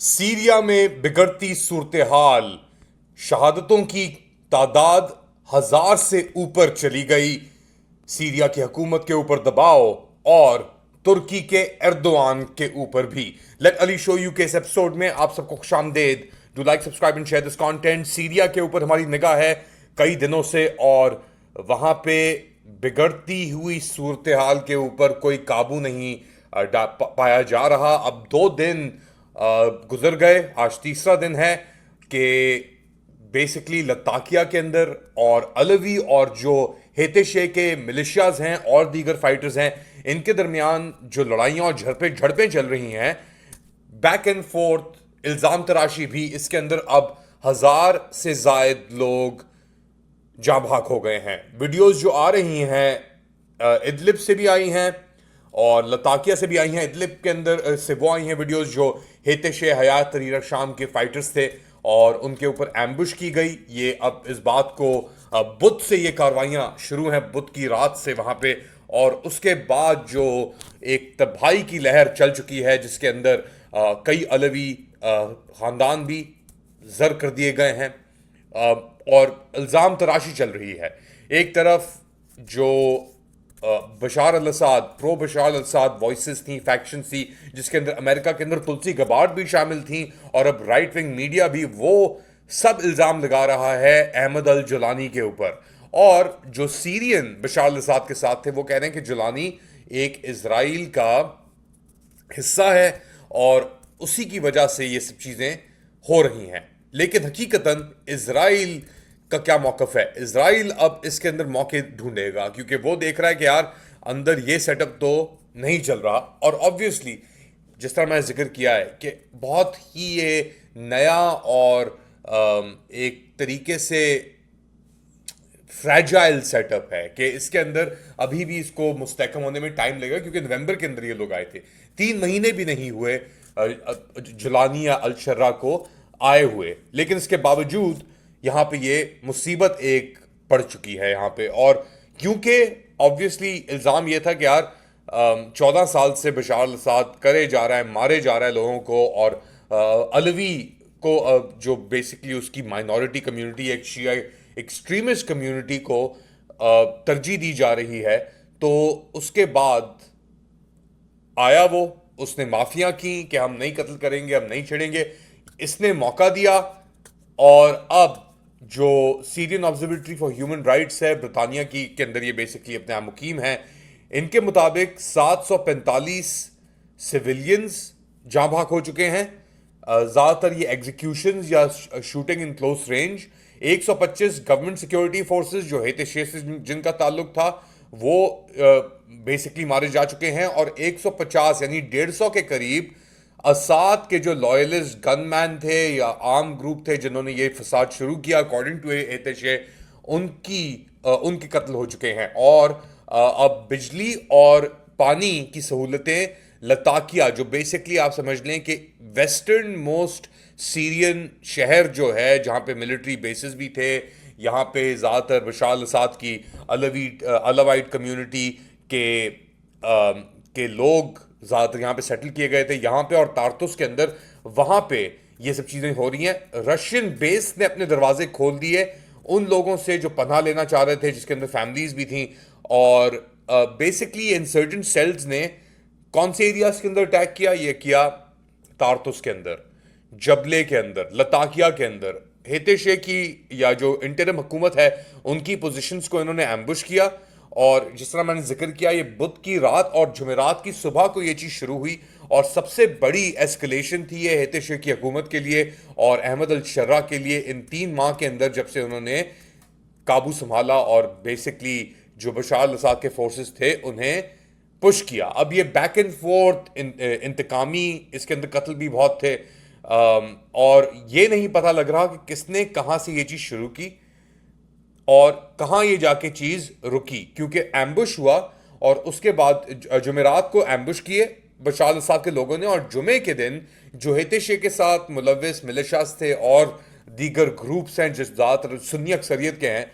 Syria में बिगड़ती सूरत हाल, शहादतों की तादाद 1,000 से ऊपर चली गई। सीरिया की हुकूमत के ऊपर दबाव और तुर्की के एर्दोआन के ऊपर भी। लेट अली शो यू के इस एपिसोड में आप सबको खुशामदेद। Do like, subscribe and share this content. Syria के ऊपर हमारी निगाह है कई दिनों से, और वहां पे बिगड़ती हुई सूरत हाल के ऊपर कोई काबू नहीं पाया जा रहा। अब 2 दिन गुजर गए, आज तीसरा दिन है कि बेसिकली लताकिया के अंदर और अलवी और जो हेतेशे के मिलिशियाज हैं और दीगर फाइटर्स हैं, इनके दरमियान जो लड़ाइयाँ और झड़पें चल रही हैं, बैक एंड फोर्थ, इल्ज़ाम तराशी भी। इसके अंदर अब 1,000 से जायद लोग जाँ भाग हो गए हैं। वीडियोस जो आ रही हैं इदलिब से भी आई हैं और लताकिया से भी आई हैं। इदलिब के अंदर से वो आई हैं वीडियोस जो हेतेशे हयात तहरीर शाम के फाइटर्स थे और उनके ऊपर एम्बुश की गई। ये अब इस बात को बुध से ये कार्रवाइयाँ शुरू हैं, बुध की रात से वहाँ पे, और उसके बाद जो एक तबाही की लहर चल चुकी है जिसके अंदर कई अलवी ख़ानदान भी जर कर दिए गए हैं और इल्ज़ाम तराशी चल रही है। एक तरफ जो बशार अल असाद, प्रो बशार अल असाद वॉइसेस थी, फैक्शन थी, जिसके अंदर अमेरिका के अंदर तुलसी गबार्ड भी शामिल थी, और अब राइट विंग मीडिया भी वो सब इल्ज़ाम लगा रहा है अहमद अल जुलानी के ऊपर। और जो सीरियन बशार अल असाद के साथ थे वो कह रहे हैं कि जुलानी एक इजराइल का हिस्सा है और उसी की वजह से ये सब चीज़ें हो रही हैं। लेकिन हकीकतन इजराइल का क्या मौकफ है? इजराइल अब इसके अंदर मौके ढूंढेगा, क्योंकि वो देख रहा है कि यार अंदर ये सेटअप तो नहीं चल रहा। और ऑब्वियसली जिस तरह मैंने जिक्र किया है कि बहुत ही ये नया और एक तरीके से फ्रैजाइल सेटअप है कि इसके अंदर अभी भी इसको मुस्तहकम होने में टाइम लगेगा, क्योंकि नवंबर के अंदर ये लोग आए थे, 3 महीने भी नहीं हुए जुलानी या अल शर्रा को आए हुए। लेकिन इसके बावजूद यहाँ पे ये मुसीबत एक पड़ चुकी है यहाँ पे। और क्योंकि ऑब्वियसली इल्ज़ाम ये था कि यार 14 साल से बशार अल असाद करे जा रहा है, मारे जा रहा है लोगों को, और अलवी को जो बेसिकली उसकी माइनॉरिटी कम्युनिटी, एक शिया एक्सट्रीमिस्ट कम्युनिटी को तरजीह दी जा रही है। तो उसके बाद आया वो, उसने माफियां की कि हम नहीं कत्ल करेंगे, हम नहीं छेड़ेंगे, इसने मौका दिया। और अब जो Syrian observatory for human rights है ब्रितानिया की के अंदर, ये बेसिकली अपने यहाँ मुकीम है, इनके मुताबिक 745 सिविलियंस जहाँ भाग हो चुके हैं। ज़्यादातर ये एग्जीक्यूशंस या shooting in close range. 125 government security forces जो हेतेशे से जिनका ताल्लुक था वो बेसिकली मारे जा चुके हैं, और 150 यानी 150 के करीब असाद के जो लॉयलिस्ट गनमैन थे या आर्म ग्रुप थे जिन्होंने ये फसाद शुरू किया अकॉर्डिंग टू हेतेशे, उनके कत्ल हो चुके हैं। और अब बिजली और पानी की सहूलतें लताकिया, जो बेसिकली आप समझ लें कि वेस्टर्न मोस्ट सीरियन शहर जो है जहाँ पे मिलिट्री बेसिस भी थे, यहाँ पे ज़्यादातर बशार अल असाद की अलवाइट कम्युनिटी के लोग ज़्यादातर यहाँ पे सेटल किए गए थे यहाँ पे, और तारतुस के अंदर वहाँ पे ये सब चीज़ें हो रही हैं। रशियन बेस ने अपने दरवाजे खोल दिए उन लोगों से जो पनाह लेना चाह रहे थे, जिसके अंदर फैमिलीज भी थी। और बेसिकली इंसर्जेंट सेल्स ने कौन से एरियाज के अंदर अटैक किया? ये किया तारतुस के अंदर, जबले के अंदर, लताकिया के अंदर। हेतेशे की या जो इंटरिम हुकूमत है उनकी पोजीशंस को इन्होंने एम्बुश किया। और जिस तरह मैंने जिक्र किया, ये बुध की रात और जुमेरात की सुबह को ये चीज़ शुरू हुई, और सबसे बड़ी एस्केलेशन थी ये हेतेशे की हुकूमत के लिए और अहमद अल शर्रा के लिए इन 3 माह के अंदर, जब से उन्होंने काबू संभाला और बेसिकली जो बशार अल असाद के फोर्सेस थे उन्हें पुश किया। अब ये बैक एंड फोर्थ इंतकामी, इसके अंदर कत्ल भी बहुत थे, और ये नहीं पता लग रहा कि किसने कहाँ से ये चीज़ शुरू की और कहाँ ये जाके चीज़ रुकी, क्योंकि एम्बुश हुआ और उसके बाद जुमेरात को एम्बुश किए बशार अल असाद के लोगों ने, और जुमे के दिन जो हेतेशे के साथ मुलविस मिलिशियास थे और दीगर ग्रुप्स हैं जिस ज़्यादातर सुन्नी अक्सरियत के हैं,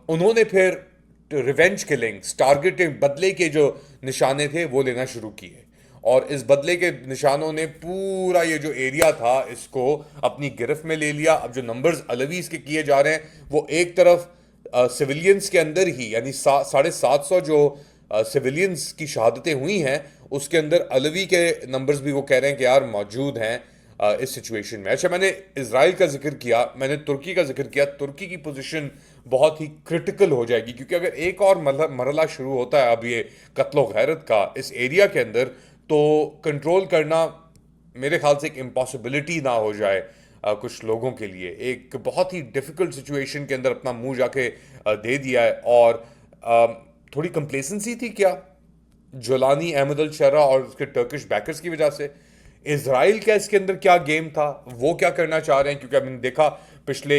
उन्होंने फिर रिवेंज किलिंग्स, टारगेटिंग, बदले के जो निशाने थे वो लेना शुरू किए। और इस बदले के निशानों ने पूरा ये जो एरिया था इसको अपनी गिरफ्त में ले लिया। अब जो नंबर्स अलवीज के किए जा रहे हैं वो एक तरफ सिविलियंस के अंदर ही, यानी 750 जो सिविलियंस की शहादतें हुई हैं उसके अंदर अलवी के नंबर्स भी वो कह रहे हैं कि यार मौजूद हैं इस सिचुएशन में। अच्छा, मैंने इसराइल का जिक्र किया, मैंने तुर्की का जिक्र किया। तुर्की की पोजीशन बहुत ही क्रिटिकल हो जाएगी क्योंकि अगर एक और मरहला शुरू होता है अब ये कत्लो गैरत का इस एरिया के अंदर, तो कंट्रोल करना मेरे ख्याल से एक इम्पॉसिबिलिटी ना हो जाए कुछ लोगों के लिए। एक बहुत ही डिफिकल्ट सिचुएशन के अंदर अपना मुंह जाके दे दिया है। और थोड़ी कंप्लेसेंसी थी क्या जोलानी, अहमद अल शरा और उसके टर्किश बैकर्स की वजह से? इसराइल का इसके अंदर क्या गेम था, वो क्या करना चाह रहे हैं? क्योंकि हमने देखा पिछले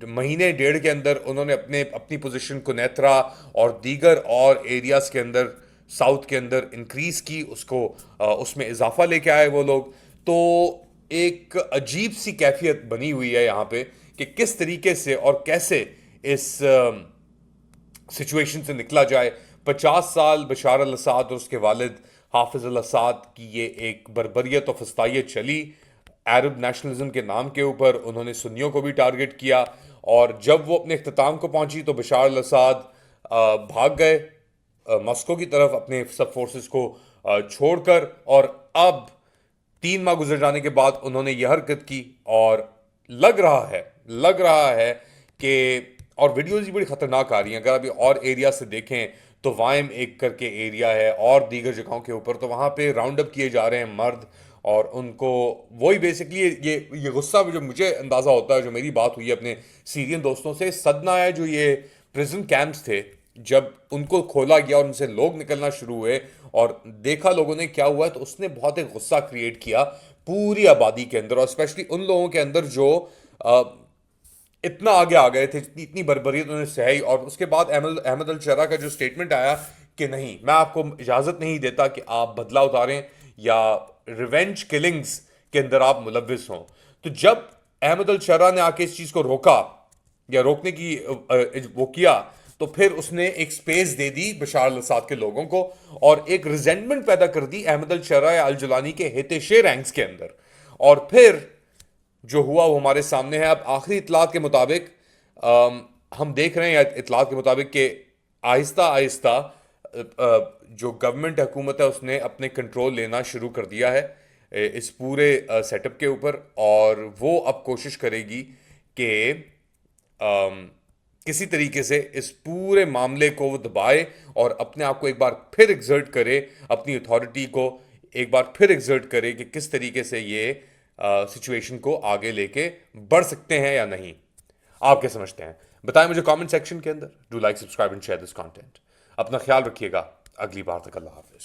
महीने डेढ़ के अंदर उन्होंने अपनी पोजीशन को नेत्रा और दीगर और एरियाज के अंदर साउथ के अंदर इंक्रीज की, उसको उसमें इजाफा लेके आए वो लोग। तो एक अजीब सी कैफियत बनी हुई है यहाँ पे कि किस तरीके से और कैसे इस सिचुएशन से निकला जाए। 50 साल बशार अल असद और उसके वालिद हाफिज अल असद की ये एक बर्बरियत और फस्तायत चली अरब नेशनलिज्म के नाम के ऊपर। उन्होंने सुन्नियों को भी टारगेट किया और जब वो अपने इख्तिताम को पहुंची तो बशार अल असद भाग गए मॉस्को की तरफ अपने सब फोर्सेस को छोड़कर। और अब 3 माह गुजर जाने के बाद उन्होंने यह हरकत की और लग रहा है कि, और वीडियोज भी बड़ी खतरनाक आ रही हैं, अगर अभी और एरिया से देखें तो वाइम एक करके एरिया है और दीगर जगहों के ऊपर, तो वहाँ पे राउंड अप किए जा रहे हैं मर्द और उनको वही बेसिकली ये गुस्सा जो मुझे अंदाज़ा होता है, जो मेरी बात हुई है अपने सीरियन दोस्तों से, सदमा है जो ये प्रिजन कैंप्स थे जब उनको खोला गया और उनसे लोग निकलना शुरू हुए और देखा लोगों ने क्या हुआ है, तो उसने बहुत एक गुस्सा क्रिएट किया पूरी आबादी के अंदर और स्पेशली उन लोगों के अंदर जो इतना आगे आ गए थे, इतनी बर्बरियत उन्होंने सही। और उसके बाद अहमद अल शरा का जो स्टेटमेंट आया कि नहीं, मैं आपको इजाज़त नहीं देता कि आप बदला उतारें या रिवेंज किलिंग्स के अंदर आप मुलविस हों। तो जब अहमद अल शरा ने आके इस चीज़ को रोका या रोकने की वो किया, तो फिर उसने एक स्पेस दे दी बशार अल असद के लोगों को और एक रिजेंटमेंट पैदा कर दी अहमद अल शरा या अल जुलानी के हेतेशे रैंक्स के अंदर। और फिर जो हुआ वो हमारे सामने है। अब आखिरी इतलात के मुताबिक हम देख रहे हैं इतलात के मुताबिक कि आहिस्ता आहिस्ता जो गवर्नमेंट हुकूमत है उसने अपने कंट्रोल लेना शुरू कर दिया है इस पूरे सेटअप के ऊपर और वो अब कोशिश करेगी कि किसी तरीके से इस पूरे मामले को वो दबाए और अपने आप को एक बार फिर एग्जर्ट करे, अपनी अथॉरिटी को एक बार फिर एग्जर्ट करे कि किस तरीके से ये सिचुएशन को आगे लेके बढ़ सकते हैं या नहीं। आप क्या समझते हैं बताएं मुझे कमेंट सेक्शन के अंदर। Do like, subscribe and share this content. अपना ख्याल रखिएगा, अगली बार तक अल्लाह हाफिज।